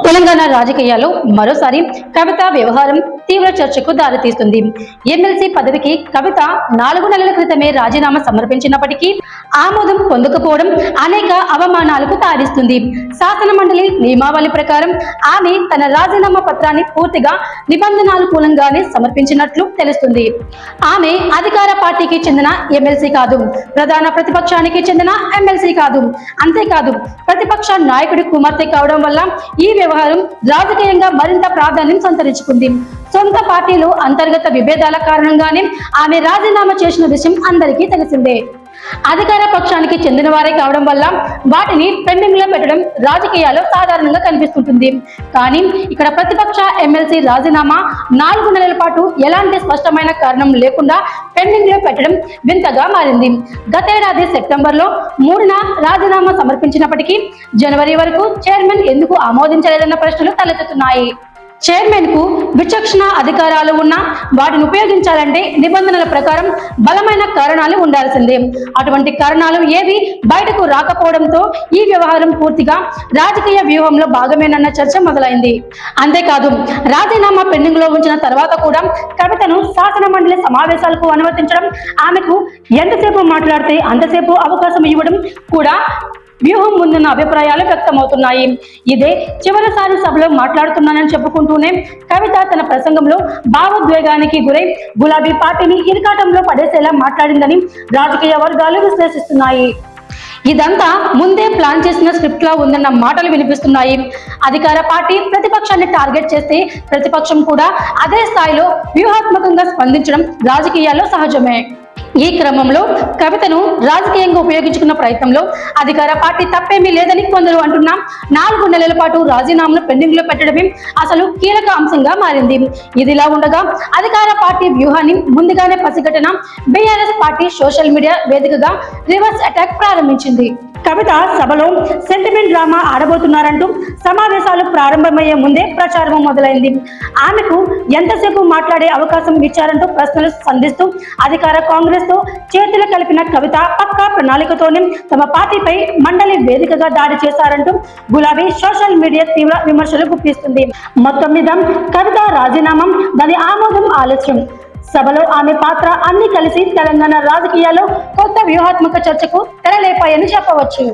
తెలంగాణ రాజకీయాల్లో మరోసారి కవిత వ్యవహారం తీవ్ర చర్చకు దారితీస్తుంది. ఎమ్మెల్సీ పదవికి కవిత 4 నెలల క్రితమే రాజీనామా సమర్పించినప్పటికీ ఆమోదం పొందకపోవడం అనేక అవమానాలకు తావిస్తుంది. శాసన మండలి నియమావళి ప్రకారం ఆమె తన రాజీనామా పత్రాన్ని పూర్తిగా నిబంధనానుకూలంగానే సమర్పించినట్లు తెలుస్తుంది. ఆమె అధికార పార్టీకి చెందిన ఎమ్మెల్సీ కాదు, ప్రధాన ప్రతిపక్షానికి చెందిన ఎమ్మెల్సీ కాదు. అంతేకాదు, ప్రతిపక్ష నాయకుడి కుమార్తె కావడం వల్ల ఈ వ్యవహారం రాజకీయంగా మరింత ప్రాధాన్యం సంతరించుకుంది. సొంత పార్టీలో అంతర్గత విభేదాల కారణంగానే ఆమె రాజీనామా చేసిన విషయం అందరికీ తెలిసిందే. అధికార పక్షానికి చెందిన వారే కావడం వల్ల వాటిని పెండింగ్ లో పెట్టడం రాజకీయాల్లో సాధారణంగా కనిపిస్తుంటుంది. కానీ ఇక్కడ ప్రతిపక్ష ఎమ్మెల్సీ రాజీనామా 4 నెలల పాటు ఎలాంటి స్పష్టమైన కారణం లేకుండా పెండింగ్ లో పెట్టడం వింతగా మారింది. గతేడాది సెప్టెంబర్లో 3న రాజీనామా సమర్పించినప్పటికీ జనవరి వరకు చైర్మన్ ఎందుకు ఆమోదించలేదన్న ప్రశ్నలు తలెత్తుతున్నాయి. చైర్మన్ కు విచక్షణ అధికారాలు ఉన్నా వాటిని ఉపయోగించాలంటే నిబంధనల ప్రకారం బలమైన కారణాలు ఉండాల్సిందే. అటువంటి కారణాలు ఏవి బయటకు రాకపోవడంతో ఈ వ్యవహారం పూర్తిగా రాజకీయ వ్యూహంలో భాగమేనన్న చర్చ మొదలైంది. అంతేకాదు, రాజీనామా పెండింగ్ లో ఉంచిన తర్వాత కూడా కవితను శాసన మండలి సమావేశాలకు అనుమతించడం, ఆమెకు ఎంతసేపు మాట్లాడితే అంతసేపు అవకాశం ఇవ్వడం కూడా వ్యూహం ముందున్న అభిప్రాయాలు వ్యక్తమవుతున్నాయి. ఇదే చివరిసారి సభలో మాట్లాడుతున్నానని చెప్పుకుంటూనే కవిత తన ప్రసంగంలో భావోద్వేగానికి గురై గులాబీ పార్టీని ఇరకాటంలో పడేసేలా మాట్లాడిందని రాజకీయ వర్గాలు విశ్లేషిస్తున్నాయి. ఇదంతా ముందే ప్లాన్ చేసిన స్క్రిప్ట్ లా ఉందన్న మాటలు వినిపిస్తున్నాయి. అధికార పార్టీ ప్రతిపక్షాన్ని టార్గెట్ చేస్తే ప్రతిపక్షం కూడా అదే స్థాయిలో వ్యూహాత్మకంగా స్పందించడం రాజకీయాల్లో సహజమే. ఈ క్రమంలో కవితను రాజకీయంగా ఉపయోగించుకున్న ప్రయత్నంలో అధికార పార్టీ తప్పేమీ లేదని కొందరు అంటున్నా 4 నెలల పాటు రాజీనామాను పెండింగ్ లో పెట్టడమే అసలు కీలక అంశంగా మారింది. ఇదిలా ఉండగా అధికార పార్టీ వ్యూహాన్ని ముందుగానే పసిగట్టిన బీఆర్ఎస్ పార్టీ సోషల్ మీడియా వేదికగా రివర్స్ అటాక్ ప్రారంభించింది. కవిత సభలో సెంటిమెంట్ డ్రామా ఆడబోతున్నారంటూ సమావేశాలు ప్రారంభమయ్యే ముందే ప్రచారం మొదలైంది. ఆమెకు ఎంతసేపు మాట్లాడే అవకాశం ఇచ్చారంటూ ప్రశ్నలు సంధిస్తూ అధికార కాంగ్రెస్ తో చేతులు కలిపిన కవిత పక్కా ప్రణాళికతోనే తమ పార్టీపై మండలి వేదికగా దాడి చేశారంటూ గులాబీ సోషల్ మీడియా తీవ్ర విమర్శలు గుప్పిస్తుంది. మొత్తం మీద కవిత రాజీనామా, దాని ఆమోదం ఆలస్యం, సభలో ఆమె పాత్ర అన్ని కలిసి తెలంగాణ రాజకీయాల్లో కొత్త వ్యూహాత్మక చర్చకు తెరలేపాయని చెప్పవచ్చు.